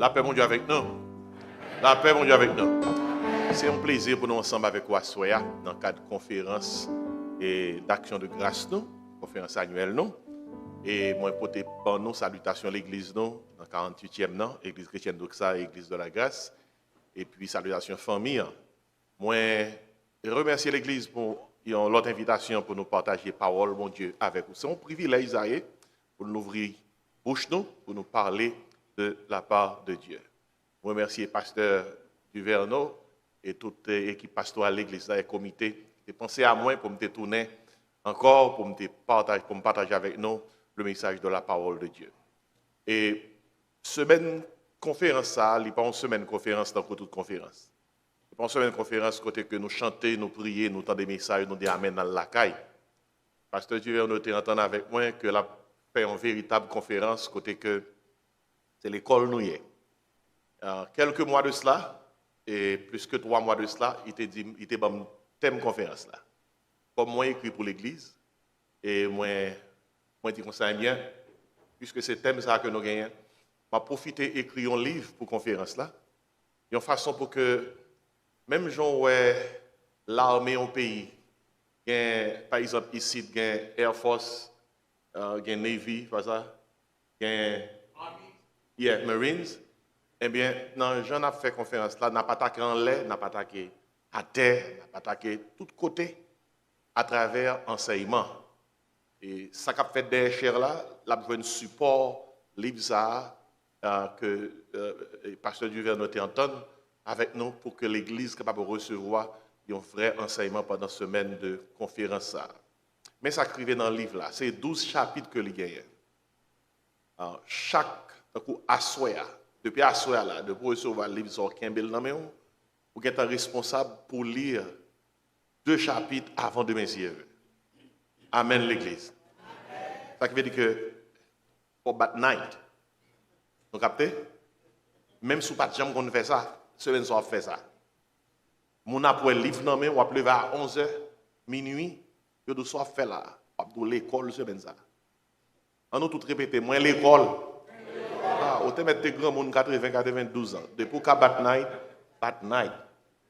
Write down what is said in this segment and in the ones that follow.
La paix, mon Dieu, avec nous. La paix, mon Dieu, avec nous. C'est un plaisir pour nous ensemble avec vous dans le cadre de conférence et d'action de grâce, nous, conférence annuelle, nous. Et moi, pour par nous, salutations à l'église, nous, dans le 48e, non, église chrétienne d'Oxa, église de la grâce. Et puis, salutations famille. Moi, remercier l'église pour l'autre invitation pour nous partager parole, mon Dieu, avec vous. C'est un privilège, Isaïe, pour nous ouvrir bouche, nous, pour nous parler de la part de Dieu. Je remercie pasteur Duverneau et toute l'équipe pastorale de l'église et le comité de penser à moi pour me tourner encore, pour me partager avec nous le message de la parole de Dieu. Et semaine conférence, ça, il n'est pas une semaine conférence dans toute conférence. Il n'est pas une semaine conférence côté que nous chantons, nous prions, nous entendons des messages, nous disons Amen dans la caille. Pasteur Duverneau était entendu avec moi que la fait une véritable conférence côté que c'est l'école nous y est. Quelques mois de cela, et plus que 3 mois de cela, il était bon thème conférence là. Comme moi écrit pour l'église, et moi dit qu'on sait bien, puisque c'est thème ça que nous gagnons, m'a profité écrire un livre pour conférence là. Une façon pour que même gens ouais l'armée au pays, par exemple ici, Air Force, Navy, pas ça, Marines. Eh bien, dans j'en ai fait conférence là, n'a pas attaqué en l'air, n'a pas attaqué à terre, n'a pas attaqué tous côtés à travers enseignement. Et ça qu'a fait des chers là, la besoin de support, l'IBSA, que le pasteur Duverneau entend avec nous pour que l'Église soit capable de recevoir un vrai enseignement pendant cette semaine de conférence. Mais ça écrivait dans le livre là, c'est 12 chapitres que il gagne. Chaque assoya, depuis assoya là, depuis recevoir le livre sur Kimbel dans main, vous êtes responsable pour lire 2 chapitres avant de messieurs. Amen l'Église. Ça veut dire que pour bat night, vous captez? Même si vous pas de jambe qu'on fait ça, semaine soir fait ça. Mon après livre dans main, on va lever à 11h minuit, je dois soit fait là, pour l'école semaine ça. On nous tout répéter, moi l'école. Au te mettre des grands monde 80-92 ans. Depuis qu'à bat night.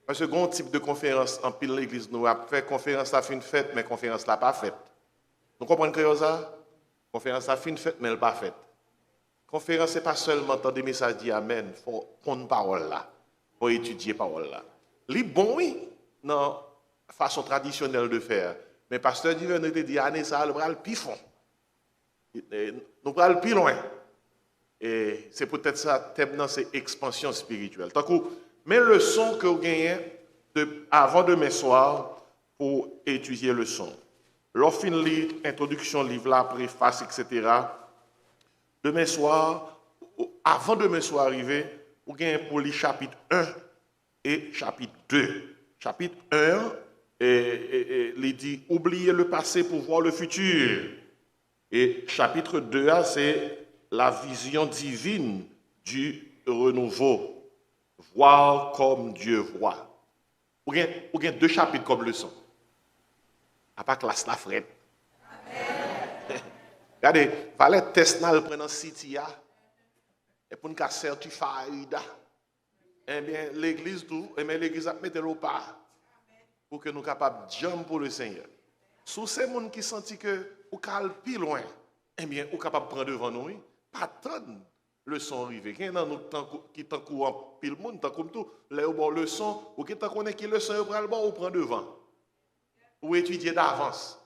Parce que grand type de conférence en pile l'église nous a fait conférence la fin fête mais conférence la pas faite. Nous comprenons que ça conférence la fin fête mais elle pas faite. Conférence c'est pas seulement entendre des messages dit amen, faut prendre parole là, faut étudier parole là. Li bon oui, non façon traditionnelle de faire, mais pasteur Duverneau te dit année ça le bral plus fond. Nous bral plus loin. Et c'est peut-être ça, thème, c'est expansion spirituelle. Mes leçons que vous gagnez avant demain soir pour étudier le son. L'offre livre, introduction, livre là, préface, etc. Demain soir, avant demain soir arrivé, vous gagnez pour les chapitres 1 et chapitre 2. Chapitre 1, il dit oubliez le passé pour voir le futur. Et chapitre 2, c'est la vision divine du renouveau. Voir comme Dieu voit. Vous avez 2 chapitres comme leçon. À part classe la frette. Regardez, valet Tesla le prenant Citia. Et pour nous certifier, eh bien, l'église tout, eh bien, l'église a mis le pas. Pour que nous soyons capables de jump pour le Seigneur. Sous ces gens qui sentent que nous sommes plus loin, eh bien, nous sommes capables de prendre devant nous. Pas tant le son arrivé. Qui dans nous qui tant courant pile monde tant comme tout, là au bon le son ou qui tant connaît qui le son au le bon ou prend devant. Ou étudier d'avance.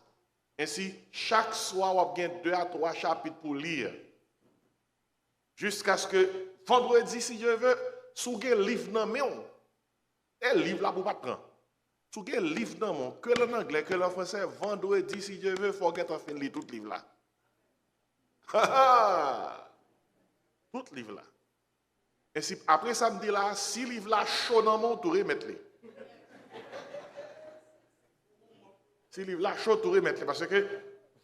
Ainsi, chaque soir on a 2 à 3 chapitres pour lire. Jusqu'à ce que vendredi si je veux, sous un livre dans main. Et livre là pour pas prendre. Sous un livre dans mon que l'anglais que le français vendredi si je veux, faut que tu lire tout livre là. Tout livre là. Et si après samedi là, si livre là chaud dans mon tour remettre les. Si livre là chaud tour remettre les parce que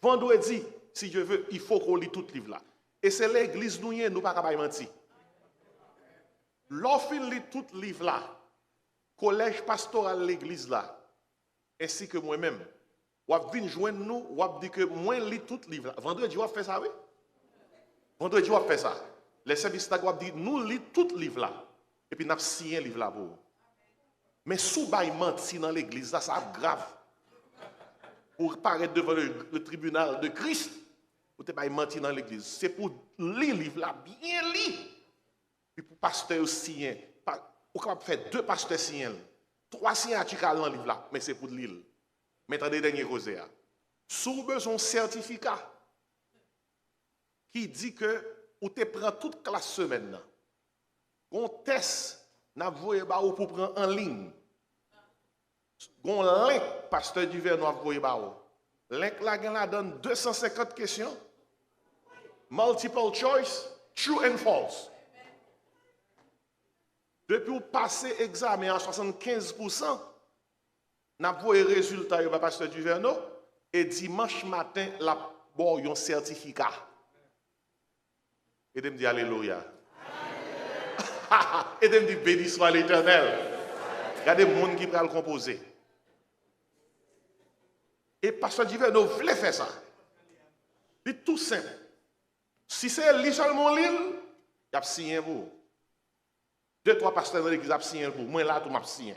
vendredi si je veux, il faut qu'on lit tout livre là. Et c'est l'église nous pas capable mentir. L'offre lit tout livre là. Collège pastoral l'église là. Ainsi que moi-même. Ou venir joindre nous, ou dire que moi lis tout livre là. Vendredi on fait ça oui. Vendredi, on fait ça. les services là dit nous lit tout livre là et puis n'a signé livre là pour. Mais sous bail menti dans l'église ça grave. Pour paraître devant le tribunal de Christ, pour te bail menti dans l'église, c'est pour lire livre là bien lire. Puis pour pasteur signer, ou capable faire 2 pasteurs signer, 3 signatures dans le livre là, mais c'est pour lire. Maintenant des derniers causes sous besoin certificat qui dit que ou te prend toute classe semaine. On test n'a voyé ba ou pour prendre en ligne. On link pasteur Duvernay n'a voyé ba ou. Link la donne 250 questions. Multiple choice, true and false. Depuis ou passer examen à 75%, n'a voyé résultat yo pasteur Duvernay et dimanche matin la bon yon certificat. Et de me dire alléluia. Et de me dire béni soit l'Éternel. Regardez le monde qui va le composer. Et pasteur Duvernay voulait faire ça. C'est tout simple. Si c'est lui seulement l'île, il a signé pour. 2, 3 pasteurs dans l'église ont signé pour. Moi là, tout m'a signé.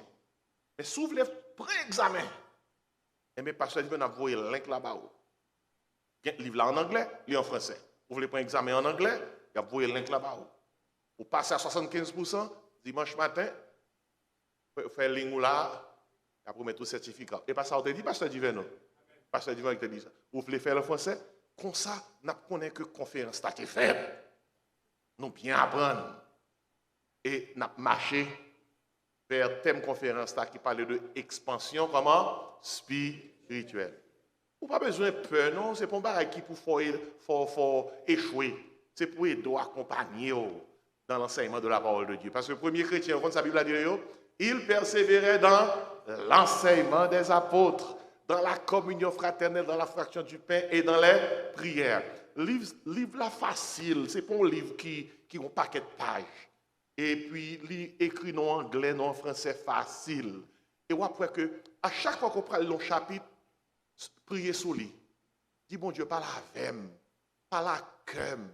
Mais si vous voulez pré-examen, et bien pasteur Duvernay a envoyé le link là-bas. Il y a un livre là en anglais, il en français. Vous voulez prendre un examen en anglais, il a envoyé le link là-bas. Vous passez à 75%, dimanche matin, vous faites ligne là, et après vous mettez tout certificat. Et pas ça, on te dit, pasteur Duvernay. Pasteur Duvernay te dit ça. Vous voulez faire le français? Comme ça, nous ne connaissons que conférence qui est faite. Nous bien apprendre. Et nous marché vers thème conférence qui parle de expansion, comment? Spirituelle. Vous n'avez pas besoin de peur, non? C'est pas un bagage qui pour échouer. C'est pour aider à accompagner dans l'enseignement de la parole de Dieu. Parce que le premier chrétien, quand sa Bible a dit, il persévérait dans l'enseignement des apôtres, dans la communion fraternelle, dans la fraction du pain et dans les prières. Livre là facile, c'est pas un livre qui a un paquet de pages. Et puis, il écrit non en anglais, non en français facile. Et après que, à chaque fois qu'on prend le chapitre, priez sous lui. Dis, bon Dieu, parle avec moi, parle avec moi,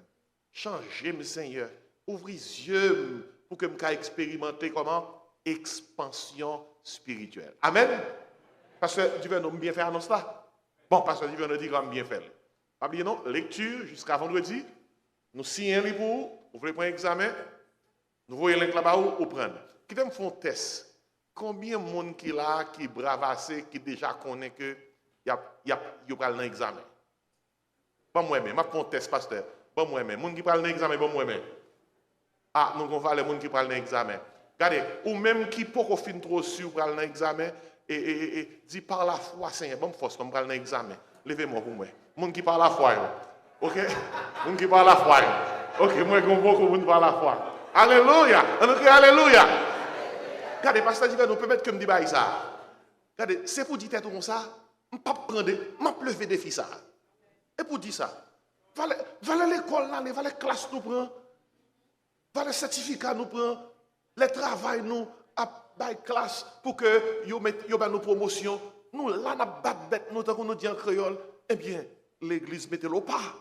changez-moi, Seigneur. Ouvrez les yeux pour que je puisse expérimenter comment? Expansion spirituelle. Amen. Pasteur Duvernay nous bien faire annonce là. Bon, pasteur Duvernay dit qu'on bien faire. Pas oublier non, lecture jusqu'à vendredi. Nous signons les pour vous voulez prendre un examen. Nous voyons link là-bas ou prendre. Qui me font un test. Combien de monde qui là qui bravassé qui déjà connaît que y a pas dans examen. Pas moi même, m'a font un test pasteur. Pas moi même, monde qui parle dans examen pas moi même. Ah, nous on va les monde qui parle dans examen. Regardez, ou même qui pas fin trop sûr pour aller dans examen et dit par la foi Seigneur, bon force comme parle dans examen. Levez-moi pour moi. Monde qui parle la foi. OK? Monde qui parle la foi. OK, moi je beaucoup monde parle la foi. Alléluia. Alléluia. Regardez, pasteur Duvernay nous peut mettre comme dit ça. Regardez, c'est pour dire tête comme ça, on pas prendre, m'a lever défi ça. Et pour dire ça, va l'école là, va les classes nous prend. Va les certificats nous prend, les travail nous à bail classe pour que yo met yo nos promotions. Nous là n'a pas bête nous tant qu'on nous dit en créole, eh bien l'église mettez le pas.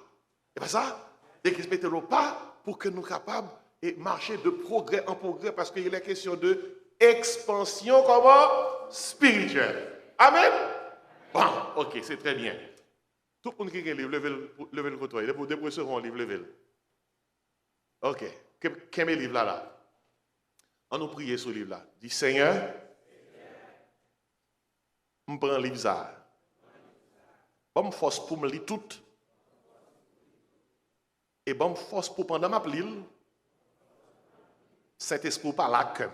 Et pas ça, l'église mettez le pas pour que nous capables et marcher de progrès en progrès parce qu'il est question de expansion comment spirituelle. Amen. Bon, OK, c'est très bien. Tout le monde qui a un livre, levez le côté. Pour recevoir un livre, levez-le. OK. Quel est le livre là? On nous prie sur le livre là. Dis Seigneur, je prends le livre ça. Je me force pour me lire tout. Et je me force pour pendant ma lire. Saint-Esprit par la comme.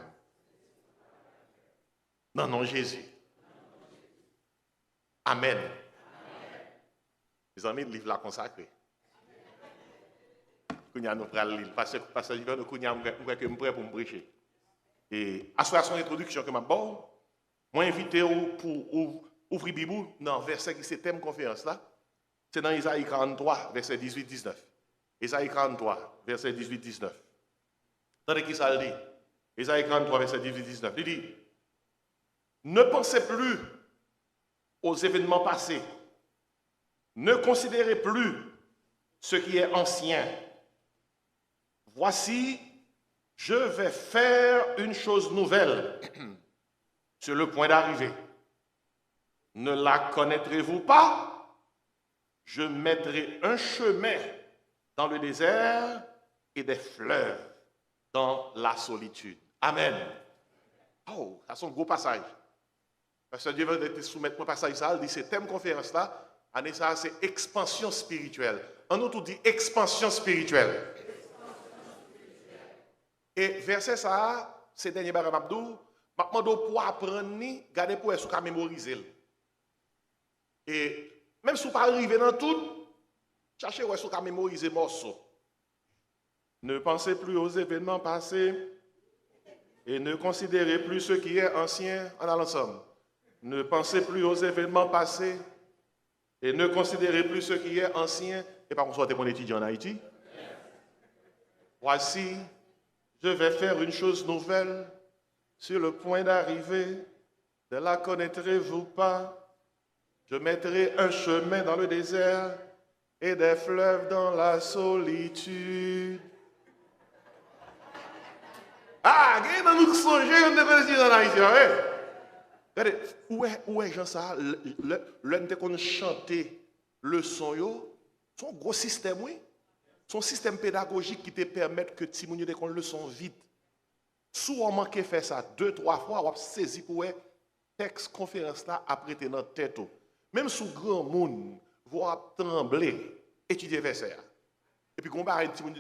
Non, non, Jésus. Amen. Mes amis, le livre là consacré. Kounya nous pral lire parce que Duvernay Kounya que me prêt pour me prêcher. Et à son introduction que m'a bon, moi invité pour ouvrir Bible dans verset qui c'est thème conférence là. C'est dans Isaïe 43 verset 18-19. Isaïe 43 verset 18-19. Attendez qui ça le dit. Isaïe 43 verset 18-19. Il dit ne pensez plus aux événements passés. Ne considérez plus ce qui est ancien. voici, je vais faire une chose nouvelle sur le point d'arriver. Ne la connaîtrez-vous pas? Je mettrai un chemin dans le désert et des fleuves dans la solitude. Amen. Oh, ça c'est un gros passage. Parce que Dieu veut te soumettre mon passage, ça, il dit, ce thème conférence là, année ça, c'est expansion spirituelle. En outre, on dit expansion spirituelle. Et verset ça, c'est dernier barre Abdou, maintenant pour apprendre, garder pour être mémoriser. Et même si vous pas arrivé dans tout, cherchez où est-ce qu'on mémoriser morceau. Ne pensez plus aux événements passés et ne considérez plus ce qui est ancien en allant ensemble. Ne pensez plus aux événements passés et ne considérez plus ce qui est ancien. Et par contre, mon étudiant en Haïti. Voici, je vais faire une chose nouvelle sur le point d'arriver. Ne la connaîtrez-vous pas? Je mettrai un chemin dans le désert et des fleuves dans la solitude. Ah, qu'est-ce que nous songeons, on devrait dire en Haïti, hein? Regardez, où est Jean ça? L'un qu'on chanter le son, son gros système, oui. Son système pédagogique qui te permet que tu aies qu'on le son vite. Si on manque faire ça 2-3 fois, on a saisi pour texte conférence là après t'es dans tête. Même sous grand monde, vous trembler, étudier verset. Et puis,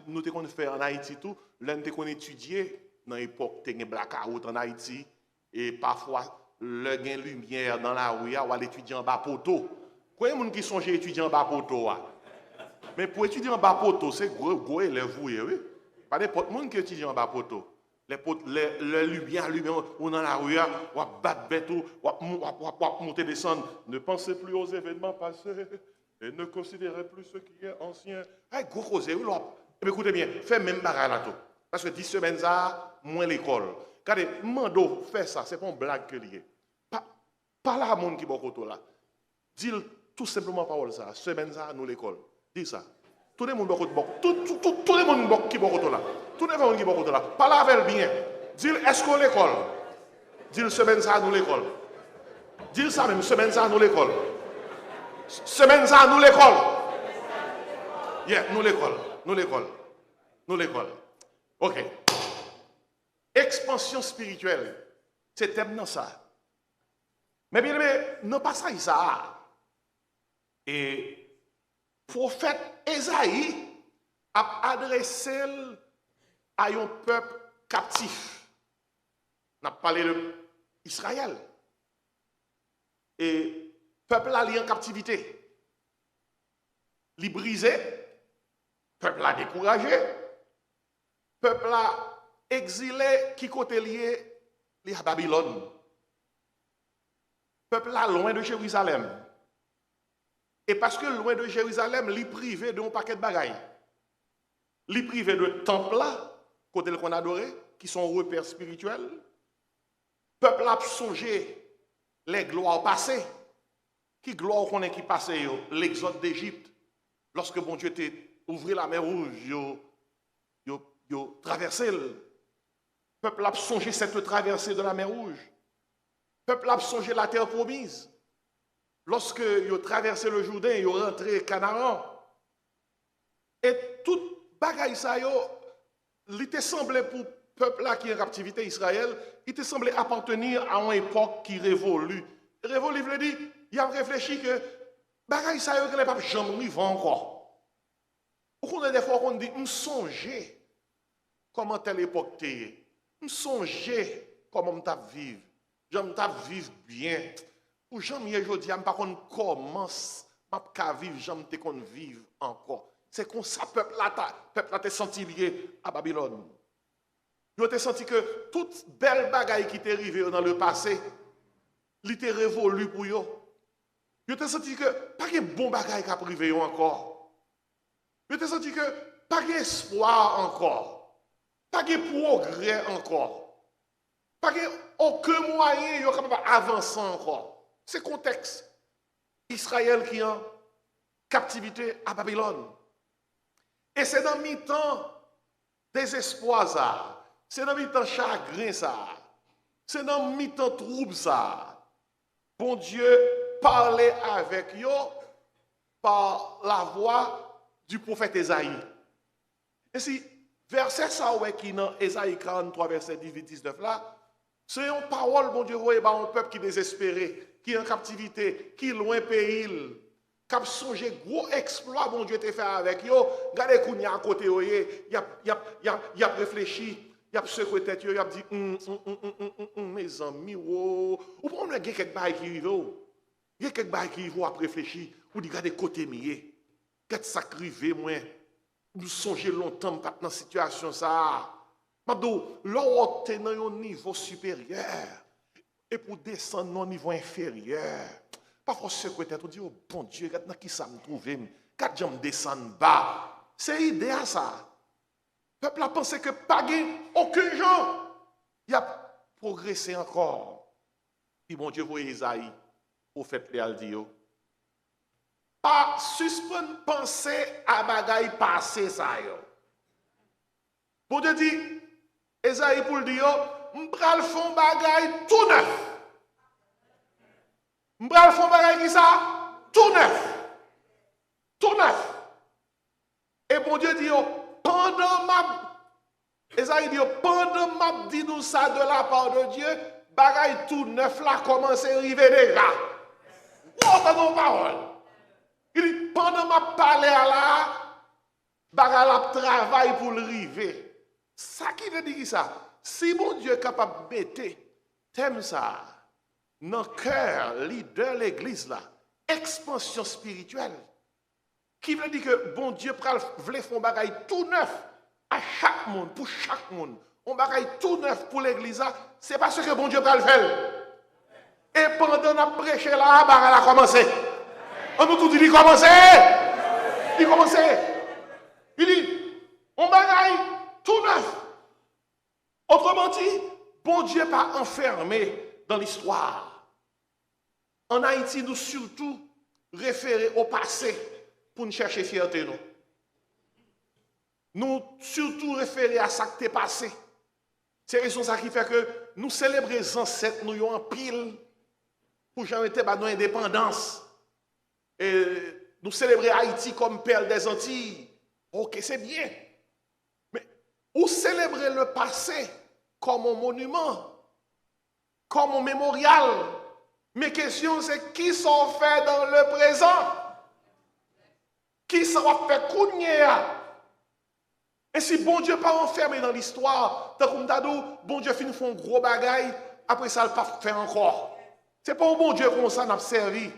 nous te qu'on fait en Haïti tout, l'un te qu'on étudier dans l'époque t'es blackout en Haïti et parfois le gain lumière dans la rue ou à l'étudier en bas poteau. Combien de gens qui sont étudiants en bas poteau? Mais pour étudier en bas poteau, c'est gros élève, oui. Pas n'importe monde qui étudie en bas poteau. Les lumières, on dans la rue, on va battre bête, on va monter, descendre. Ne pensez plus aux événements passés et ne considérez plus ce qui est ancien. Hey, gros causé, oui, mais écoutez bien, faites même bagarre là tout. Parce que 10 semaines, ça, moins l'école. Regardez, Mando fait ça, c'est pas une blague que lié. Pas là, monde qui est beaucoup là. Dis tout simplement parole ça, semaine, ça, nous l'école. Dis ça. Tout le monde tout le monde qui est beaucoup là. Tout le monde qui est beaucoup là. Parle avec bien. Dis est-ce qu'on l'école? Dis semaine, ça, nous l'école. Dis ça même, semaine, ça, nous l'école. Semaine, ça, nous l'école. Yeah, nous l'école. Ok. Expansion spirituelle. C'est thème dans ça. Mais bien aimé, non pas ça. Et prophète Ésaïe a adressé à un peuple captif. On a parlé de Israël. Et peuple là lié en captivité. Li brisé, peuple là découragé, peuple là exilé qui côté lié à Babylone. Peuple là loin de Jérusalem. Et parce que loin de Jérusalem, li privé de un paquet de bagailles. Li privé de temple là, côté qu'on adoré, qui sont repères spirituels. Peuple a songé les gloires passées. Qui gloire qu'on est qui passé l'exode d'Égypte. Lorsque bon Dieu t'a ouvert la mer rouge, yo traversé. Peuple a songé cette traversée de la mer rouge. Peuple a songé la terre promise. Lorsque yo traversé le Jourdain, yo rentré Canaan. Et tout bagaille ça yo, il te semblait pour peuple là qui est en captivité Israël, il te semblait appartenir à une époque qui révolue. Révolue veut dire, il a réfléchi que bagaille ça yo que les papes jamais vivant encore. On a des fois qu'on dit, on songeait comment telle époque t'es. On songeait comment t'as vivre. J'aime t'as vivre bien. Ou jamais aujourd'hui, je ne sais pas comment je vivre, j'aime te qu'on vive encore. C'est comme ça, peuple là, t'es senti lié à Babylone. Tu t'es senti que toute belle bagaille qui t'est arrivée dans le passé, il t'est révolu pour eux. Tu t'es senti que pas de bon bagaille qui a privé encore. Tu t'es senti que pas d'espoir encore. Pas de progrès encore. Pas aucun moyen de capable d'avancer encore. C'est le contexte. Israël qui est en captivité à Babylone. Et c'est dans mi-temps désespoir ça. C'est dans mi-temps chagrin ça. C'est dans mi-temps trouble ça. Bon Dieu parlait avec eux par la voix du prophète Esaïe. Et si verset ça qui dans Esaïe 43 verset 18-19 là, c'est une parole bon Dieu voyez par un peuple qui est désespéré, qui est en captivité, qui est loin pays, qui a songé gros exploit bon Dieu t'a fait avec eux. Regardez qu'on y a à côté il a réfléchi. Il a secoué tête, il a dit, mes amis, ou pour me dire quelque chose qui arrive, il y a quelque chose qui arrive à réfléchir, ou dit, regardez côté mié, qu'est-ce ça qui arrive, moi, nous songez longtemps dans cette situation, ça. Mabdo, là, tu es dans un niveau supérieur, et pour descendre dans un niveau inférieur, parfois secoué tête, on dit, oh bon Dieu, regarde qui ça me trouve, quand je me descends bas, c'est l'idée à ça. Le peuple a pensé que pas aucun gens. Il a progressé encore. Et bon Dieu voit Isaïe, prophète Léal dit, pas suspendre penser à bagaille passé ça yo. Bon Dieu dit, Isaïe pour le dire, m'bral font bagaille tout neuf. M'bral font bagaille qui ça? Tout neuf. Tout neuf. Et bon Dieu dit, pendant ma dit nous ça de la part de Dieu, bagaille tout neuf là commence à arriver déjà. Entendons parole. Il dit pendant ma parler là, bagaille la travail pour le river. Ça qui veut dire ça. Si mon Dieu est capable de mettre thème ça dans le cœur leader de l'église là, expansion spirituelle. Qui veut dire que bon Dieu voulait faire un bagaille tout neuf à chaque monde, pour chaque monde. Un bagaille tout neuf pour l'église, c'est parce que bon Dieu va le faire. Et pendant la prêché là, bagaille a commencé. On nous tout dit, il commence. Il commence. Il dit, un bagaille tout neuf. Autrement dit, bon Dieu pas enfermé dans l'histoire. En Haïti, nous surtout référer au passé pour nous chercher fierté. Nous surtout référer à ça qui est passé. C'est ça qui fait que nous célébrons les ancêtres, nous en pile, pour jamais être dans l'indépendance. Et nous célébrons Haïti comme perle des Antilles. Ok, c'est bien. Mais ou célébrer le passé comme un monument, comme un mémorial. Mes questions, c'est qui sont faits dans le présent? Qui sera fait Kounia? Et si bon Dieu pas enfermé dans l'histoire, tant comme Dado, bon Dieu finit font gros bagaille, après ça, il ne pas faire encore. Ce n'est pas un bon Dieu comme ça n'a servi.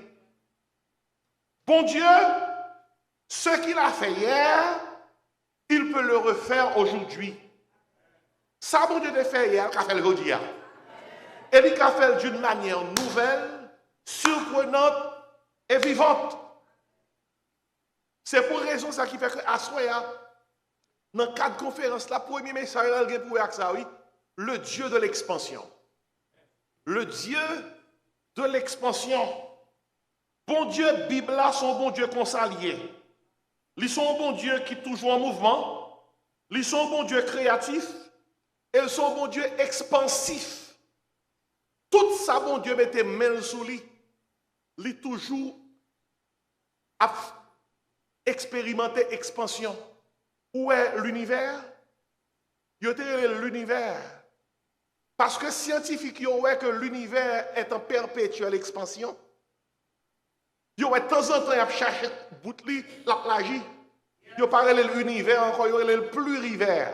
Bon Dieu, ce qu'il a fait hier, il peut le refaire aujourd'hui. Ça, bon Dieu, a fait hier, il a fait le aujourd'hui. Et il a fait d'une manière nouvelle, surprenante et vivante. C'est pour raison ça qui fait que à Soya, dans le cadre de conférence, la première message pour ça, oui, le Dieu de l'expansion. Le Dieu de l'expansion. Bon Dieu, Bible là, son bon Dieu consalié. Ils sont un bon Dieu qui est toujours en mouvement. Ils sont un bon Dieu créatif. Et ils sont un bon Dieu expansif. Tout ça, bon Dieu, mettait main sous lui. Il toujours à expérimenter expansion. Où est l'univers? Il y a l'univers. Parce que scientifiques ont que l'univers est en perpétuelle expansion. Il y a de temps en temps à chercher la plagie. Il y a l'univers encore, il y a le plurivers.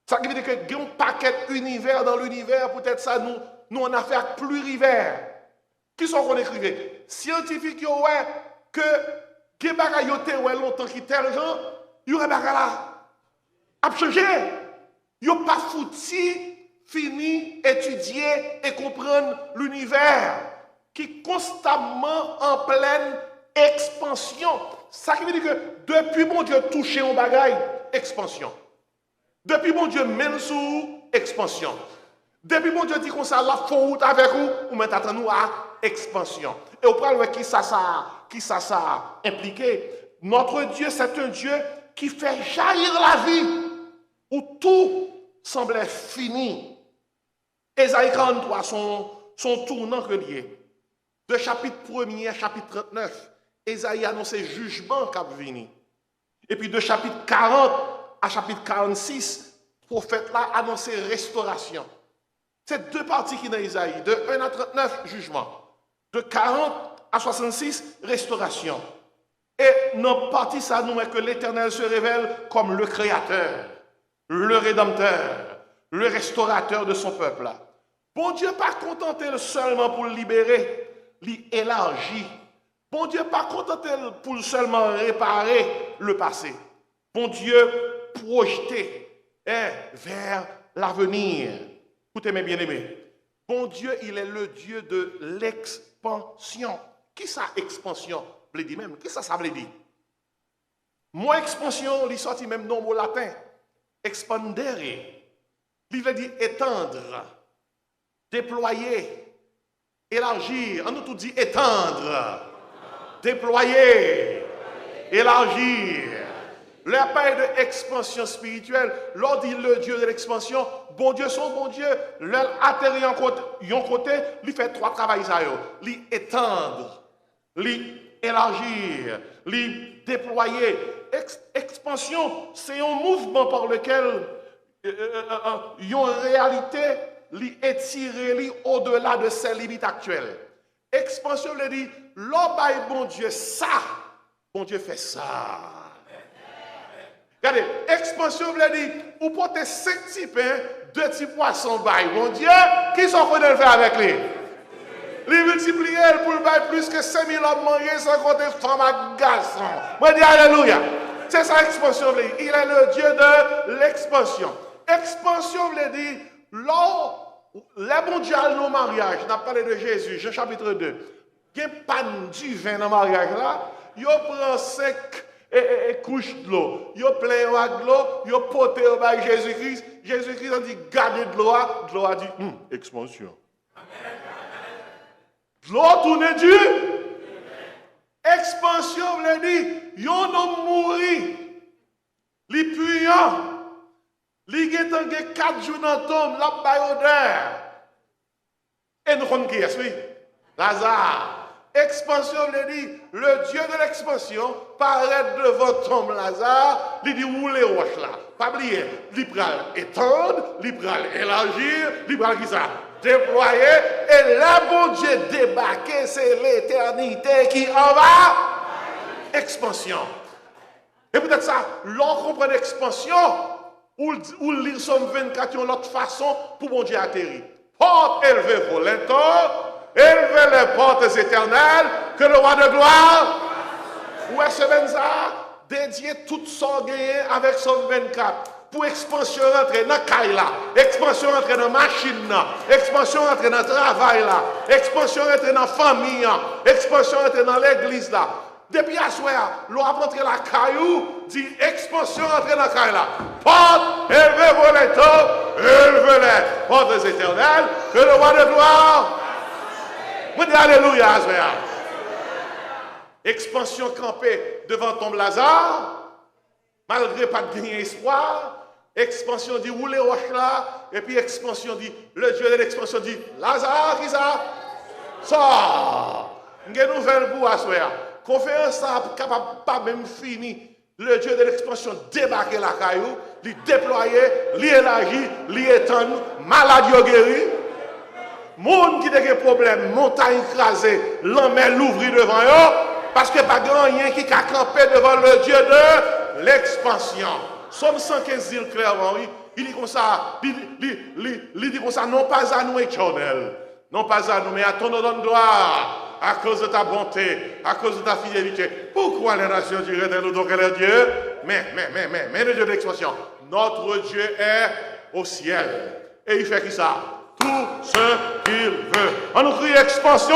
Ça veut dire qu'il y a un paquet d'univers dans l'univers, peut-être ça, nous on a fait plurivers. Qui sont qu'on écrivait? Scientifiques ont que des bagages longtemps qui tel gens, il y aurait bagages là. A changé. Il n'y a pas foutu, fini, étudier et comprendre l'univers qui est constamment en pleine expansion. Ça veut dire que depuis mon Dieu touché au bagaille, expansion. Depuis mon Dieu mène sous expansion. Depuis mon Dieu dit qu'on ça la faute avec vous, ou maintenant nous à expansion. Et au problème qui ça impliqué. Notre Dieu, c'est un Dieu qui fait jaillir la vie, où tout semblait fini. Ésaïe 43, son tournant relié. De chapitre 1er à chapitre 39, Ésaïe annonce jugement qui va venir. Et puis de chapitre 40 à chapitre 46, le prophète là annonce restauration. C'est deux parties qui sont dans Ésaïe. De 1 à 39, jugement. De 40 à 66, restauration. Et notre partie, ça nous est que l'Éternel se révèle comme le Créateur, le Rédempteur, le restaurateur de son peuple. Bon Dieu pas contenté seulement pour le libérer, l'élargir. Bon Dieu pas contenté pour seulement réparer le passé. Bon Dieu projeté vers l'avenir. Écoutez mes bien-aimés. Bon Dieu, il est le Dieu de l'expansion. Qui ça expansion? Veut dire même. Qui ça veut dire? Moi expansion, il sorti même nom au latin. Expandere. Il veut dire étendre, déployer, élargir. On nous tout dit étendre, déployer, élargir. Le pas de expansion spirituelle. L'on dit le Dieu de l'expansion. Bon Dieu, son bon Dieu, l'atterrir en côté, lui fait trois travails à eux. Lui étendre, lui élargir, lui déployer. Expansion, c'est un mouvement par lequel une réalité lui étirer lui au-delà de ses limites actuelles. Expansion veut dire, l'homme bon Dieu ça, bon Dieu fait ça. Regardez, expansion veut dire, ou porter 5 petits pains, 2 petits poissons, bon Dieu, qui sont venus le faire avec lui? Les multiplier pour le bail plus que 5000 hommes manger sans compter femmes et garçons. Moi, dis alléluia. C'est ça l'expansion veut dire. Il est le Dieu de l'expansion. Expansion veut dire, les bons dieux à nos mariages, on a parlé de Jésus, Jean chapitre 2. Il y a pas du vin dans le mariage là, il prend 5 couches de l'eau. Il plein de l'eau, il porté au bail Jésus-Christ. Jésus-Christ a dit, gardez de l'eau. De l'eau a dit, expansion. De l'eau tourne Dieu. Expansion veut dire, yon homme mouri. Li puant. Li getan ge 4 jours dans tombe, la baille odeur. Et nous connaissons qui est-ce, oui? Lazare. Expansion veut dire, le Dieu de l'expansion paraît devant tombe Lazare, il dit où les roches là. Pas oublier, il pral étendre, il pral élargir, il pral qui ça? Déployer, et là, bon Dieu débarquer, c'est l'éternité qui en va. Expansion. Et peut-être ça, l'on comprend l'expansion, ou lire Somme 24, une autre façon pour bon Dieu atterrir. Porte élevée volontaire, élevez les portes éternelles, que le roi de gloire, où est-ce que ça, dédié toute son gain avec Somme 24. Pour expansion rentrer dans Kaila, expansion rentrer dans machine, expansion rentrer dans travail là, expansion rentrer dans famille, expansion rentrer dans l'église là. Depuis à soir, l'on a rentré la caillou, dit expansion rentrer dans Kaila. Porte, élevez vos lettres, élevez les portes éternelles, que le roi de gloire. Vous dites alléluia à soir. Expansion campée devant tombe Lazare, malgré pas de gagner espoir. Expansion dit où les roches là, et puis expansion dit, le Dieu de l'expansion dit, Lazare, qui ça? Sort! Une nouvelle pour asseoir. Conférence ça capable pas même fini. Le Dieu de l'expansion débarquer la caillou, lui déployer, lui élargir, lui étendre, maladie guéri. Monde qui a des problèmes, montagne écrasée, l'emmène l'ouvrir devant eux, parce que pas grand rien qui a campé devant le Dieu de l'expansion. Somme 115 dit clairement, oui. Il dit comme ça, il dit comme ça, non pas à nous éternel, non pas à nous, mais à ton nom de gloire, à cause de ta bonté, à cause de ta fidélité. Pourquoi les nations diraient-elles donc elle est Dieu? Mais le Dieu de l'expansion, notre Dieu est au ciel. Et il fait qui ça? Tout ce qu'il veut. On nous crie expansion.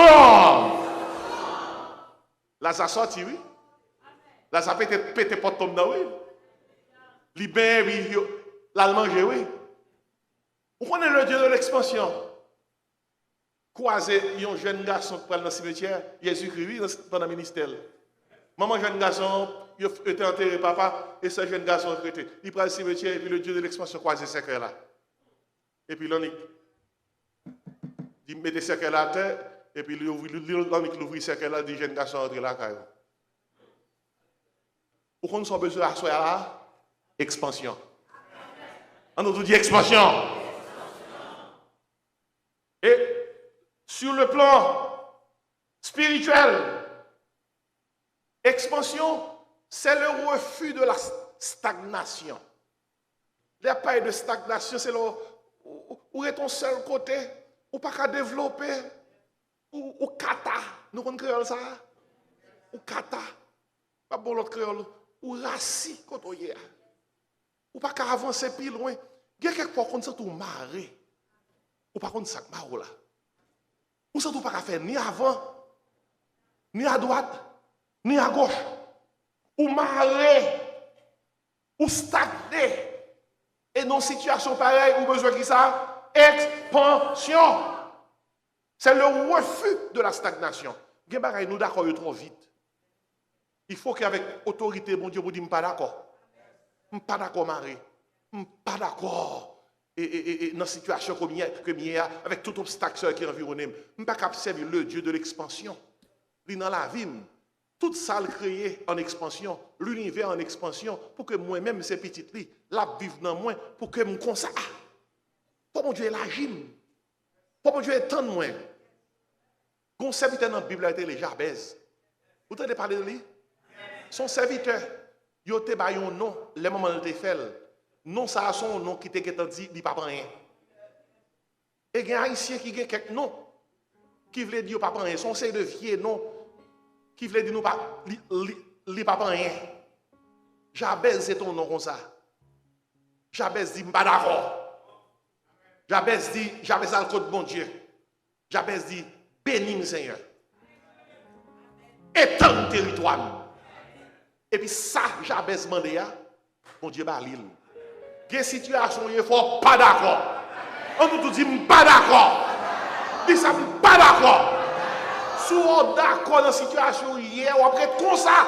Là, ça sorti, oui. Là, ça peut être pété pour tomber dans, oui. Libère, l'a mangé, oui. Vous connaissez le Dieu de l'expansion. Croisez un jeune garçon qui parle dans le cimetière, Jésus-Christ, pendant le ministère. Maman, jeune garçon, il était enterré papa, et ce jeune garçon retraité. Il prend le cimetière, et puis le Dieu de l'expansion croise ses cœurs là. Et puis l'on il met ses cœurs là à terre, et puis il ouvre ses cœurs là, il dit jeune garçon rentre là. Pourquoi nous sommes besoin de là? Expansion. On nous dit expansion. Et sur le plan spirituel, expansion, c'est le refus de la stagnation. Il n'y a pas de stagnation, c'est où est ton seul côté, ou pas qu'à développer, ou kata. Nous connaissons ça? Ou kata. Pas bon l'autre créole. Ou rassis quand on y est. Ou pas qu'à avancer plus loin. Il y a quelquefois qu'on sent tout marrer. Ou pas qu'on sent marre là. Ou sent tout pas qu'à faire ni avant, ni à droite, ni à gauche. Ou marrer. Ou stagner. Et dans une situation pareille, ou besoin qui ça? Expansion. C'est le refus de la stagnation. Nous d'accord trop vite. Il faut qu'avec autorité, mon Dieu, vous dites, pas d'accord. Pas d'accord, Marie. Pas d'accord. Et dans la situation comme il y a, avec tout obstacle qui environne, je ne peux pas observer le Dieu de l'expansion. Dans la vie, toute salle créée en expansion, l'univers en expansion, pour que moi-même, ces petites filles, la vivent dans moi, pour que je comme ça. Pour mon Dieu, l'agime. Pour mon Dieu, étendre moi. Mon serviteur dans la Bible a été les Jabez. Vous entendez parler de lui? Son serviteur, il a été un nom, les moments de fait. Non, ça a son nom qui était dit, il n'y a pas rien. Et il y a un haïtien qui a quelques noms qui voulait dire pas rien. Son c'est de vieux nom qui voulait dire nous pas, il pas rien. Jabez c'est ton nom comme ça. Jabez dit, pas d'accord. Jabez dit, Jabez a le code bon Dieu. Jabez dit, bénis Seigneur. Étends le territoire. Et puis ça, Jabez demandé, mon Dieu, l'île. Quelle situation, il faut pas d'accord. On nous dit, pas d'accord. Dis ça, pas d'accord. Si on est d'accord dans la situation hier, ou après comme ça,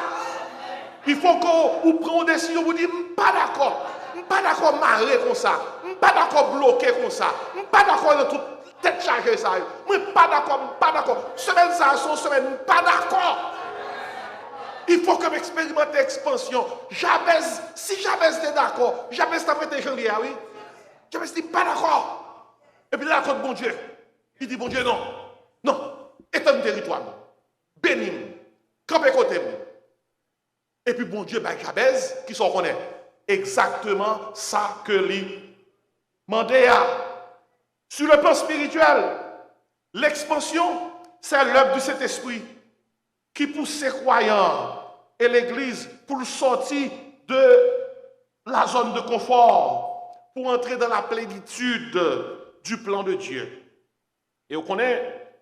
il faut qu'on prenne une décision, vous dites, pas d'accord. Pas d'accord marrer comme ça. Pas d'accord bloquer comme ça. Pas d'accord dans toute tête chargée ça. Pas d'accord. Semaine ça, son semaine, pas d'accord. Il faut que j'expérimente l'expansion. Si Jabez était d'accord, Jabez t'a prêté janvier, oui. Jabez dit pas d'accord. Et puis là, contre bon Dieu. Il dit bon Dieu, non. Non. Étends le territoire. Bénis. Campez côté. Et puis bon Dieu, ben Jabez, qui s'en connaît. Exactement ça que lui mandé à. Sur le plan spirituel, l'expansion, c'est l'œuvre du Saint-Esprit qui pousse ses croyants et l'Église pour sortir de la zone de confort, pour entrer dans la plénitude du plan de Dieu. Et on connaît,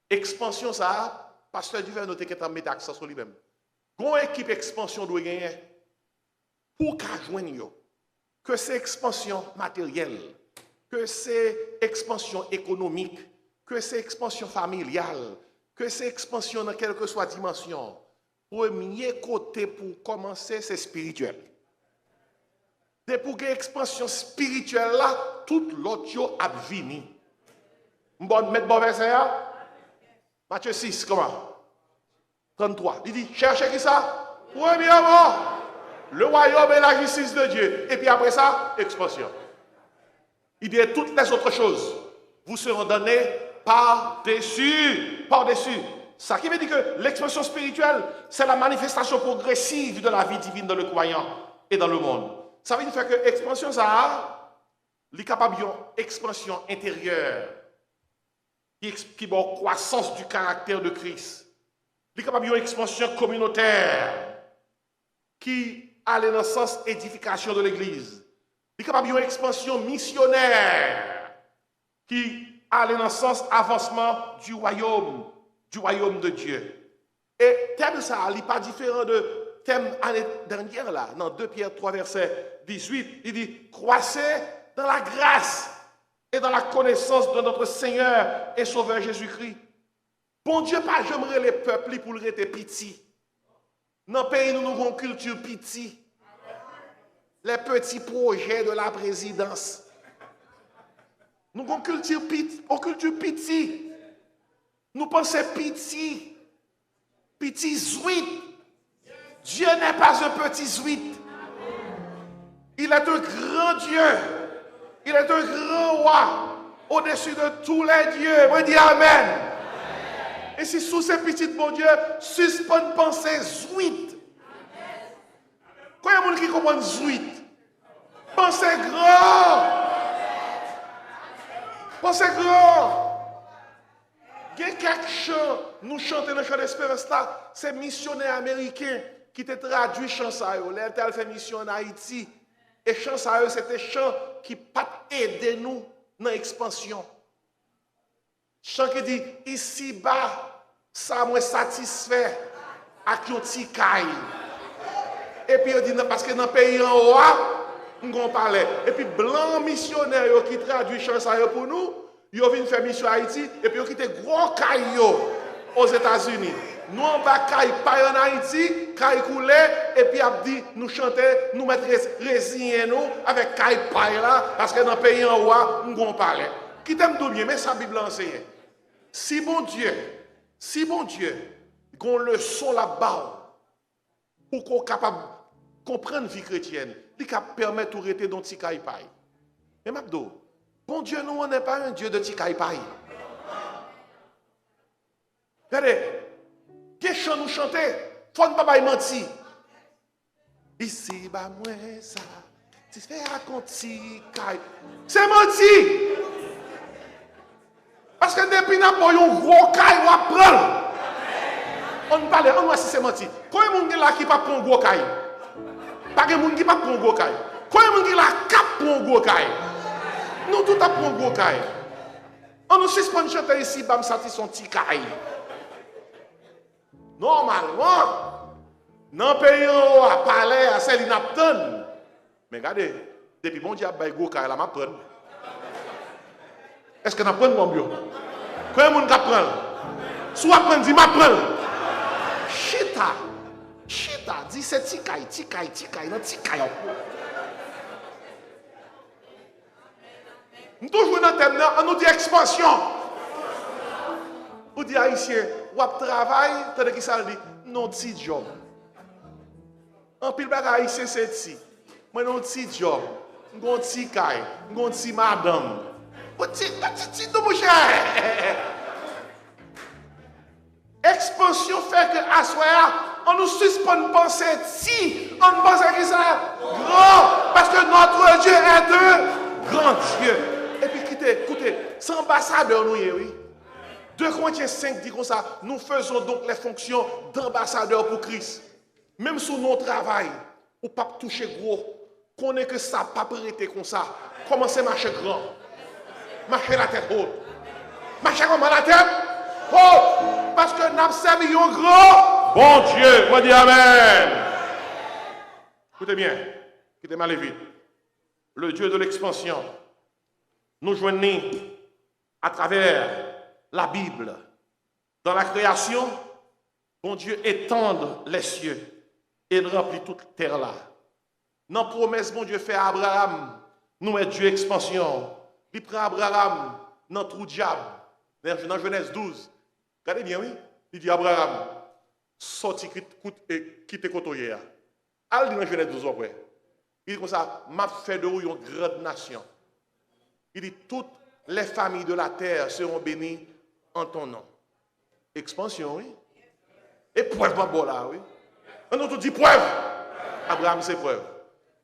expansion ça, pasteur Duvert noté qu'il a mis accent sur lui-même. Quand une équipe expansion doit gagner, pour qu'à joindre, que c'est expansion matérielle, que c'est expansion économique, que c'est expansion familiale, que c'est expansion dans quelle que soit dimension. Premier côté pour commencer, c'est spirituel. Et pour qu'il y ait expansion spirituelle là, tout l'autre a venu. Mettre bon verset là. Matthieu 6, comment? 33. Il dit, cherchez qui ça? Premièrement, le royaume et la justice de Dieu. Et puis après ça, expansion. Il dit, toutes les autres choses vous seront données par-dessus. Ça qui veut dire que l'expression spirituelle, c'est la manifestation progressive de la vie divine dans le croyant et dans le monde. Ça veut dire que l'expansion, ça a capable d'une expansion intérieure qui est en croissance du caractère de Christ. Il est capable d'une expansion communautaire qui a dans le sens édification de l'Église. Il est capable d'une expansion missionnaire qui a dans le sens avancement du royaume de Dieu. Et thème ça, il n'est pas différent de thème année dernière là, dans 2 Pierre 3 verset 18, il dit croissez dans la grâce et dans la connaissance de notre Seigneur et Sauveur Jésus-Christ. Bon Dieu, pas j'aimerais les peuples pour le rester petit. Dans le pays, nous avons une culture petit. Les petits projets de la présidence. Nous avons une culture petit. Nous pensons petit. Petit zouit. Dieu n'est pas un petit zouit. Il est un grand Dieu. Il est un grand roi. Au-dessus de tous les dieux. Moi, dis Amen. Et si sous ces petites, bon Dieu, suspend pensée zouit. Quand il y a des gens qui comprennent zouit, pensez grand. Pensez grand. Il y a quelques chants, nous chantons le chant d'espérance là, c'est missionnaire américain qui te traduit chant ça. Là, il fait mission en Haïti. Et chant ça, c'était chant qui pas aider nous dans l'expansion. Chant qui dit, ici bas, ça me satisfait avec un petit caille. Et puis il dit, parce que dans le pays en haut, on parle. Et puis blanc missionnaire qui traduit chant ça pour nous, ils viennent faire mission à Haïti, et puis ils quittent gros caille aux États-Unis. Nous en bas caille pas en Haïti, caille coulé, et puis il dit, nous chanter, nous mettre résigner nous avec caille paille là, parce que dans le pays en haut, on parle. Qui t'aime tout bien, mais ça Bible enseigne. Si bon Dieu, qu'on le son là-bas, pour qu'on soit capable de comprendre la vie chrétienne, il permet de rester dans le petit caille paille. Mais Mabdo, bon Dieu, nous, on n'est pas un Dieu de petit caille paille. Regardez, quel chant nous chanter, faut ne pas mentir. Ici, bah, moi, ça, tu fais raconter, caille. C'est menti. Parce que depuis n'a pas un gros caille, on va prendre. On parle, on voit si c'est menti. Combien de gens là qui pas prendre un gros caille? Pas de gens qui pas prendre un gros caille. Combien de gens là qui prend un gros caille? Nous tout à prendre un gros caille. On nous suspend chanter ici, bam, ça son petit caille. Normalement, dans le pays où à parler à celle qui n'a pas. Mais regardez, depuis bon Dieu a baillé gros caille là, m'a prendre. Est-ce que n'a prendre mon bio? Combien de gens qui prend? Soit prendre, dit m'a prendre. Chita, dit c'est tikaï, non tikaï. Nous toujours dans le thème, on nous dit expansion. On dit haïtien, ou travail, tandis qu'il ça dit, non petit job. En pile bagay haïtien c'est ti. Moi non petit job, non petit caille, non petit madame. Petit mon cher. Expansion fait que à soir on nous suspend penser si on pense que ça grand parce que notre Dieu est un grand Dieu. Et puis écoutez, c'est ambassadeur nous oui. 2 Corinthiens 5 dit comme ça, nous faisons donc les fonctions d'ambassadeur pour Christ. Même sous notre travail, ou pas toucher gros, qu'on est que ça pas prêter comme ça. Commencez à marcher grand. Marcher la tête haute. Marcher comme la tête haute. Parce que nous avons servi un grand bon Dieu. Moi dis Amen. Écoutez bien. Écoutez mal vite. Le Dieu de l'expansion nous joignit à travers la Bible. Dans la création, bon Dieu étend les cieux et remplit toute terre là. Dans la promesse, bon Dieu fait à Abraham, nous est Dieu expansion. Il prend Abraham dans le trou diable. Dans Genèse 12. Regardez bien, oui. Il dit Abraham, sorti quitte côté. Allez dans Genèse 12 après. Il dit comme ça, m'a fait de vous une grande nation. Il dit toutes les familles de la terre seront bénies en ton nom. Expansion, oui. Et preuve, pas bon là, oui. On nous dit preuve. Abraham, c'est preuve.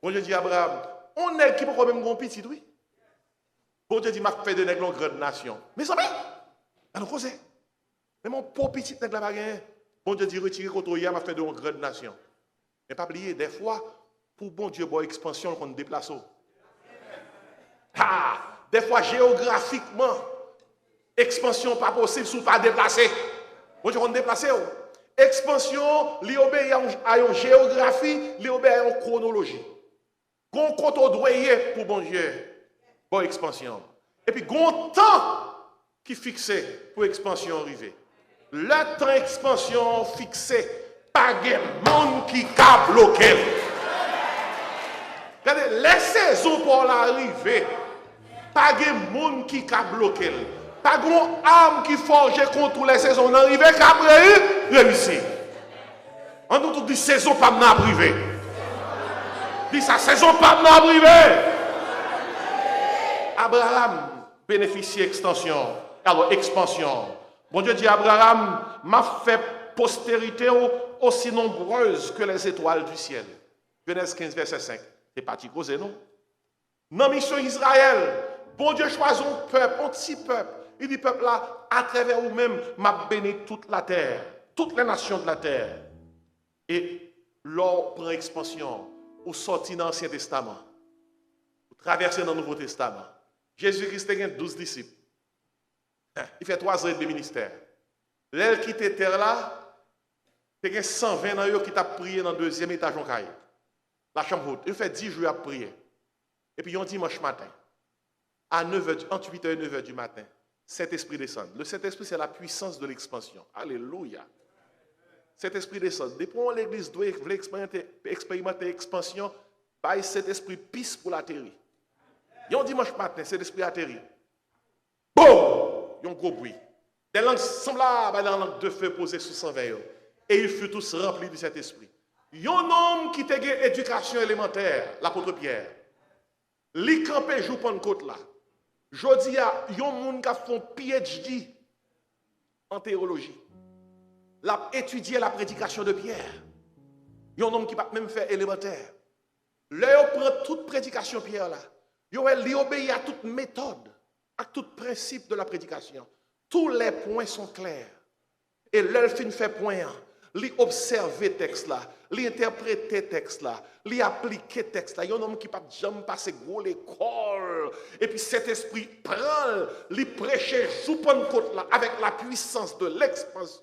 Bon Dieu dit Abraham, on est qui peut quand même grand petit, oui. Bon Dieu dit, m'a fait de nègres une grande nation. Mais ça va. Alors, quoi c'est? Mais mon pauvre petit nègre là, bon Dieu dit, retirez contre hier, m'a fait de une grande nation. Mais pas oublier, des fois, pour bon Dieu, bon expansion, qu'on déplace. Ah! Des fois, géographiquement, expansion pas possible si pas déplacé. Bon Dieu, on déplace. Expansion, il obéit à une géographie, il obéit à une chronologie. Gon compte au doyer pour bon Dieu. Pour expansion. Et puis, gon temps qui fixé pour expansion arriver. Le temps expansion fixé, Pas de monde qui a bloqué. Regardez, les saisons pour l'arrivée, pas de monde qui a bloqué. Pas de arme qui forge contre les saisons d'arrivée qui a réussi. On nous dit saison pas n'a privé. Dit sa saison pas n'a privé. Abraham bénéficie extension. Alors expansion. Bon Dieu dit Abraham m'a fait postérité aussi nombreuse que les étoiles du ciel. Genèse 15 verset 5. C'est parti causer non. Dans la mission Israël, bon Dieu choisit un peuple, un petit peuple. Il dit peuple là, à travers vous-même, m'a béni toute la terre, toutes les nations de la terre. Et l'or prend expansion, ou sorti dans l'Ancien Testament, ou traverser dans le Nouveau Testament. Jésus-Christ a 12 disciples. Il fait 3 ans de ministère. L'aile qui était terre là, il y a 120 ans qui t'a prié dans le 2e étage en caille. La chambre haute. Il fait 10 jours à prier. Et puis, un dimanche matin, à 9h, entre 8h et 9h du matin, Saint-Esprit descend. Le Saint-Esprit, c'est la puissance de l'expansion. Alléluia. Saint-Esprit descend. Depuis que l'Église doit expérimenter l'expansion, Saint-Esprit pisse pour l'atterrir. Un dimanche matin, Saint-Esprit atterrit. Boum! Il y a un gros bruit. Des langues semblables à la langue de feu posées sous 120. Et ils furent tous remplis du Saint-Esprit. Il y a un homme qui a une éducation élémentaire, l'apôtre Pierre. Li campé joue Pentecôte là. Jodi il y a un monde qui a fait un PhD en théologie. L'a étudié la prédication de Pierre. Il y a un homme qui va même faire élémentaire. Là, il prend toute prédication Pierre là. Il obéit à toute méthode, à tout principe de la prédication. Tous les points sont clairs. Et l'elfine fait point. Li observer texte là, li interpréter texte là, li appliquer texte là. Il y a un homme qui pas jamais passer gros l'école. Et puis cet esprit prend, li prêcher sous Pentecôte là avec la puissance de l'expansion.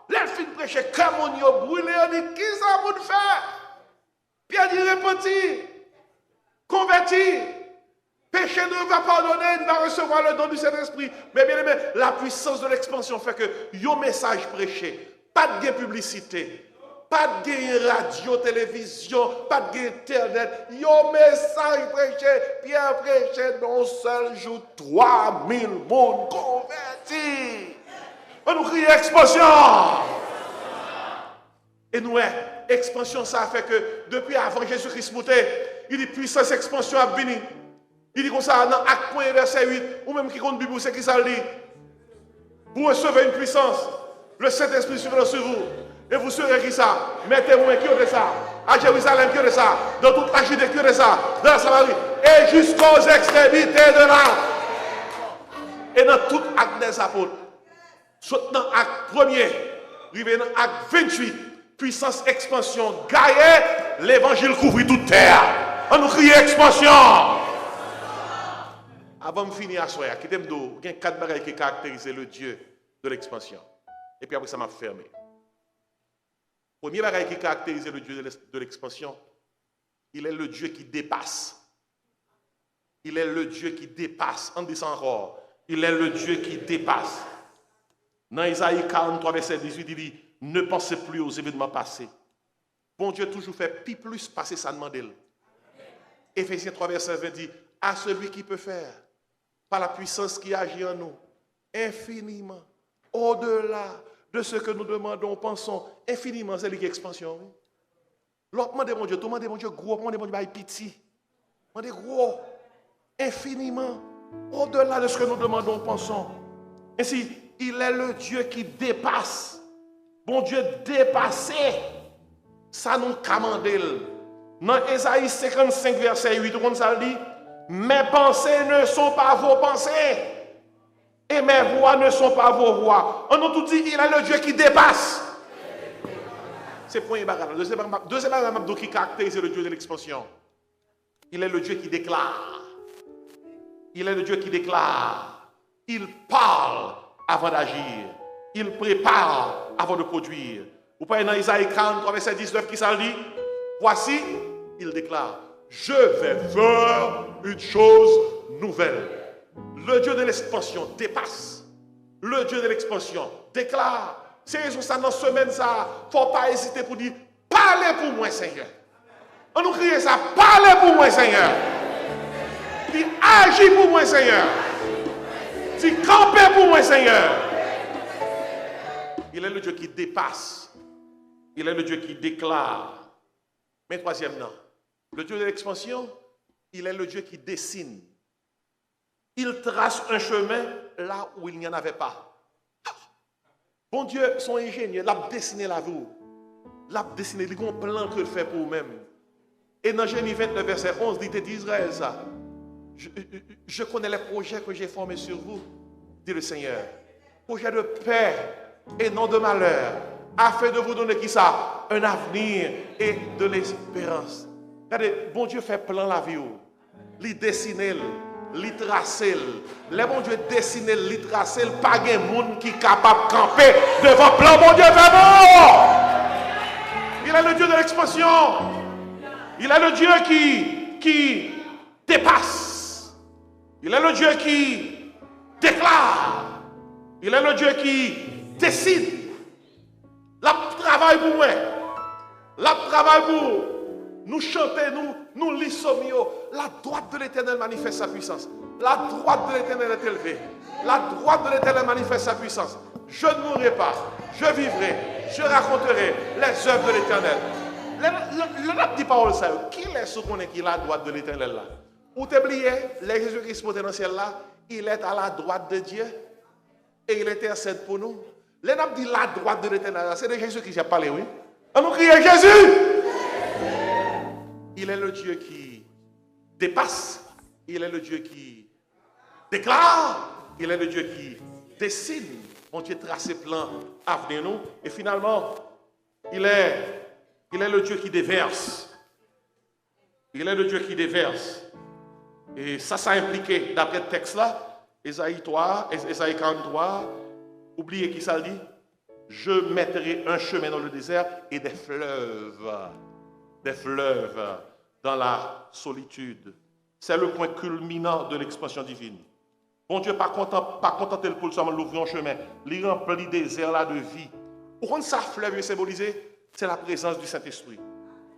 L'elfine prêcher comme on y a brûlé, on dit qui ça vous faire? Pierre dit repenti, converti. Péché ne va pardonner, il va recevoir le don du Saint-Esprit. Mais bien aimé, la puissance de l'expansion fait que yon message prêché. Pas de publicité, pas de radio, télévision, pas de internet. Yo message prêché, Pierre prêché dans un seul jour, 3000 monde convertis. On nous crie expansion. Et nous, expansion, ça fait que depuis avant Jésus-Christ monté, il dit puissance expansion a béni. Il dit comme ça dans Acte 1 verset 8, ou même qui compte Bible, c'est qui ça le dit. Vous recevez une puissance. Le Saint-Esprit sera sur vous. Et vous serez qui ça? Mettez-vous qui de ça? À Jérusalem, qui de ça? Dans toute la Judée, qui de ça? Dans la Samarie. Et jusqu'aux extrémités de là. Et dans tout acte des apôtres. Dans l'acte 1er, arrivé dans l'acte 28, puissance expansion, gaillé, l'évangile couvrit toute terre. On nous crie expansion. Avant de finir à soir, il y a 4 bagages qui caractérisent le Dieu de l'expansion. Et puis après, ça m'a fermé. Premier bagage qui caractérise le Dieu de l'expansion, il est le Dieu qui dépasse. Il est le Dieu qui dépasse. On dit ça encore. Il est le Dieu qui dépasse. Dans Isaïe 43, verset 18, il dit, ne pensez plus aux événements passés. Bon Dieu toujours fait plus passer sa demande. Éphésiens 3, verset 20 dit, à celui qui peut faire, par la puissance qui agit en nous, infiniment, au-delà de ce que nous demandons, pensons, infiniment, c'est l'expansion. L'autre demande mon Dieu, tout le monde demande Dieu gros, demande mon Dieu, petit. Demande gros, infiniment, au-delà de ce que nous demandons, pensons. Ainsi, il est le Dieu qui dépasse. Bon Dieu dépassé, ça nous commande. Dans Ésaïe 55, verset 8, on ça dit, mes pensées ne sont pas vos pensées. Et mes voix ne sont pas vos voix. On nous tout dit, il est le Dieu qui dépasse. C'est le premier bagage. Deuxième bagage qui caractérise le Dieu de l'expansion. Il est le Dieu qui déclare. Il est le Dieu qui déclare. Il parle avant d'agir. Il prépare avant de produire. Vous voyez dans Isaïe 43, verset 19, qui ça dit? Voici, il déclare, je vais faire une chose nouvelle. Le Dieu de l'expansion dépasse. Le Dieu de l'expansion déclare. C'est raison ça dans la semaine, ça, il ne faut pas hésiter pour dire, parlez pour moi, Seigneur. On nous crie ça, parlez pour moi, Seigneur. Dis, agis pour moi, Seigneur. Dis, campez pour moi, Seigneur. Il est le Dieu qui dépasse. Il est le Dieu qui déclare. Mais troisième, non. Le Dieu de l'expansion, il est le Dieu qui dessine. Il trace un chemin là où il n'y en avait pas. Bon Dieu, son ingénieur, l'a dessiné la vie. L'a dessiné, il y a un plan que fait pour vous-même. Et dans Genèse 29, verset 11, il dit d'Israël ça. Je connais les projets que j'ai formés sur vous, dit le Seigneur. Projet de paix et non de malheur, afin de vous donner qui ça? Un avenir et de l'espérance. Regardez, bon Dieu fait plan la vie. Il dessine, il trace. Les bon Dieu dessine, il trace. Pas de monde qui est capable de camper devant plan. Bon Dieu fait bon. Il est le Dieu de l'expansion. Il est le Dieu qui dépasse. Il est le Dieu qui déclare. Il est le Dieu qui décide. La travail pour moi. La travail pour nous chanter, nous lisons. La droite de l'Éternel manifeste sa puissance. La droite de l'Éternel est élevée. La droite de l'Éternel manifeste sa puissance. Je ne mourrai pas. Je vivrai. Je raconterai les œuvres de l'Éternel. Le dit parole ça. Qui est ce qu'on est qui est la droite de l'Éternel là? Ou t'oubliez, le Jésus-Christ monté dans le ciel là, il est à la droite de Dieu et il intercède pour nous. Les gens dit la droite de l'Éternel là, c'est de Jésus qui a parlé, oui. On nous crie Jésus. Il est le Dieu qui dépasse. Il est le Dieu qui déclare. Il est le Dieu qui décide. Mon Dieu trace ses plans à venir nous. Et finalement, il est le Dieu qui déverse. Il est le Dieu qui déverse. Et ça impliqué, d'après le texte là, Ésaïe 43, oubliez qui ça dit? Je mettrai un chemin dans le désert et des fleuves dans la solitude. C'est le point culminant de l'expansion divine. Bon Dieu, pas contenté pour seulement l'ouvrir un chemin, il remplit le désert là de vie. Pourquoi ça fleuve est symbolisé? C'est la présence du Saint-Esprit.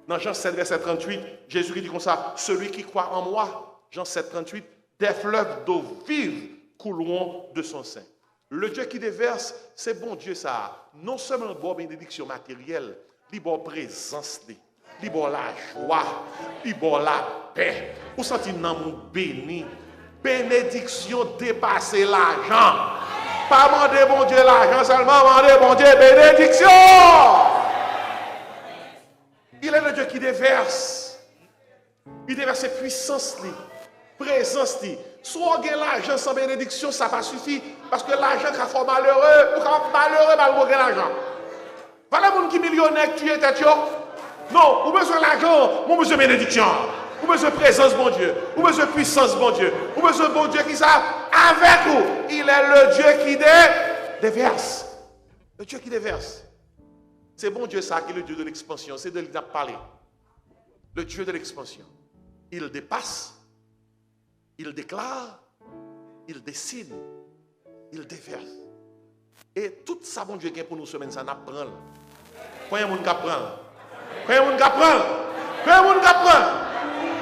Dans Jean 7, verset 38, Jésus dit comme ça, celui qui croit en moi, Jean 7, 38, des fleuves d'eau vive couleront de son sein. Le Dieu qui déverse, c'est bon Dieu ça. Non seulement bon bénédiction matérielle, il bon présence, il bon la joie, il bon la paix. Vous sentez un amour béni. Bénédiction dépasser l'argent. Pas demander bon Dieu l'argent, seulement demander bon Dieu bénédiction. Il est le Dieu qui déverse. Il déverse puissance, présence. Soit on a l'argent sans bénédiction, ça va suffire. Parce que l'argent qui a fait malheureux, ou quand malheureux, il va l'argent. Voilà les gens qui sont millionnaires, qui tuent tête. Non, vous avez besoin de l'argent, vous avez besoin de bénédiction. Vous avez besoin de présence, bon Dieu. Vous avez besoin de puissance, bon Dieu. Vous avez besoin de bon Dieu qui ça avec vous. Il est le Dieu qui déverse. Le Dieu qui déverse. C'est bon Dieu ça qui est le Dieu de l'expansion. C'est de lui parler. Le Dieu de l'expansion. Il dépasse. Il déclare. Il décide. Il déverse. Et tout ça, bon Dieu, qui est pour nous semaine, ça n'apprend. Quand il y a un monde qui apprend. Quand il y a un monde qui apprend. Quand il y a un monde qui apprend.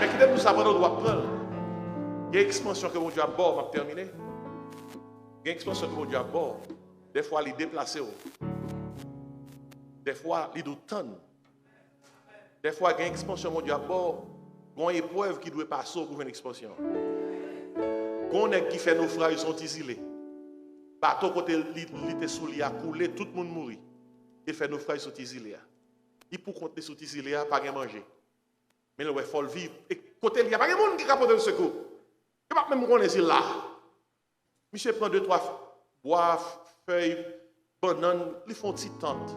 Mais qui est pour ça, on doit prendre. Il y a une expansion que mon Dieu a bord, on va terminer. Il y a une expansion que mon Dieu a bord. Des fois, il est déplacé. Des fois, il doit tendre. Des fois, il y a une expansion, mon Dieu a bord. Il y a une épreuve qui doit passer pour une expansion. Quand on qui fait nos frères, ils sont isolés. Par ton côté, il était sous l'île, a coulé, tout le monde mourit. Il fait nos frères, ils sont isolés. Il peut compter sur isolés, pas de manger. Mais il faut le vivre. Et côté, il n'y a pas de monde qui capote le secours. Il n'y a pas même qu'on est là. Monsieur prend 2-3 bois, feuilles, bananes, ils font une petite tente.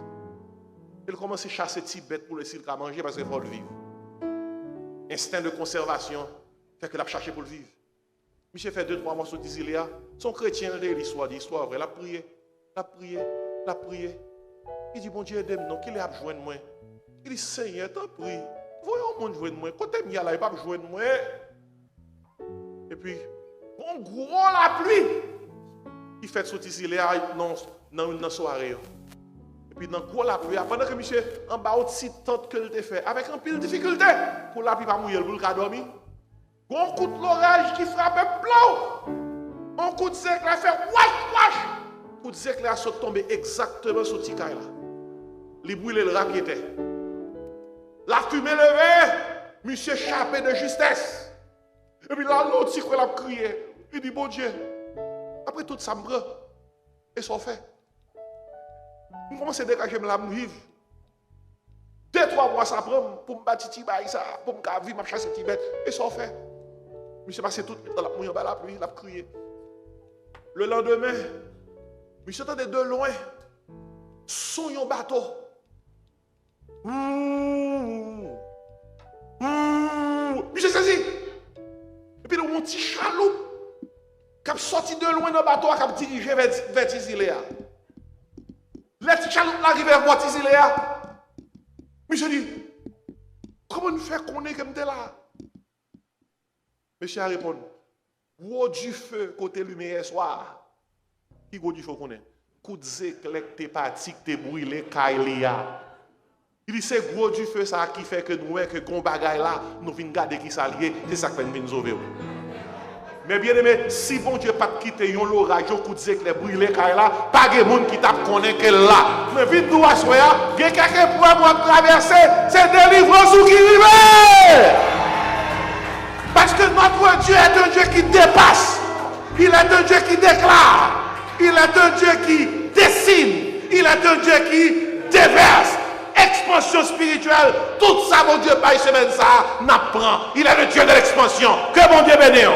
Il commence à chasser des petites bêtes pour le cirque à manger parce qu'il faut le vivre. Instinct de conservation fait qu'il a cherché pour le vivre. Monsieur fait 2-3 morceaux d'isylé. Son chrétien, l'histoire vraie. Il a prié. Il dit, bon Dieu, aide-moi, non, qu'il a besoin de moi. Il dit, Seigneur, t'en prie. Voyons mon jouer de moi. Quand il y a là, il pas jouer de moi. Et puis, bon gros la pluie. Il fait sortir ici dans la soirée. Et puis dans le cours la pluie, pendant que monsieur en bas au petit tente que le fait, avec un pile de difficulté, pour la pluie pas mouiller pour le dormir. Un coup de l'orage qui frappe blanc. Un coup de éclair fait wash. Coup de éclair saute tomber exactement sur le là. Les brûler le raquette. La fumée levée, monsieur chapé de justesse. Et puis là, l'autre, il a crié. Il dit, bon Dieu, après tout ça, me prend. Et ça fait. Je commence à dégager la vivre. 2-3 mois, ça prend pour me battre ça, pour me vivre, me chasser Tibet. Et ça fait. Monsieur passé tout dans la mouille en bas la pluie, il a crié. Le lendemain, monsieur entendait de loin son bateau. Monsieur saisi. Et puis, il y a un petit chaloupe qui a sorti de loin dans le bateau, qui a dirigé vers Tiziléa. Le petit chaloupe arrive vers Tiziléa. Monsieur dit, comment nous faire qu'on est comme tel là? Monsieur a répondu, gros du feu côté lumière soir. Qui gros du feu qu'on est? Coup de éclair que t'es parti, que t'es brûlé, Kailia. Il dit, c'est gros du feu ça qui fait que nous, que qu'on bagaille là, nous venons garder qui s'allier, c'est ça qui fait nous sauver. Mais bien aimé, si bon Dieu pas quitter un l'orage, un coup de éclair brûlé, Kailia, pas de monde qui t'a connaît que là. Mais vite nous à soya, il y a quelqu'un pour moi traverser, c'est délivrance ou qui arrive. Parce que notre Dieu est un Dieu qui dépasse. Il est un Dieu qui déclare. Il est un Dieu qui dessine. Il est un Dieu qui déverse. Expansion spirituelle. Tout ça, mon Dieu, par semaine, ça n'apprend. Il est le Dieu de l'expansion. Que mon Dieu bénisse.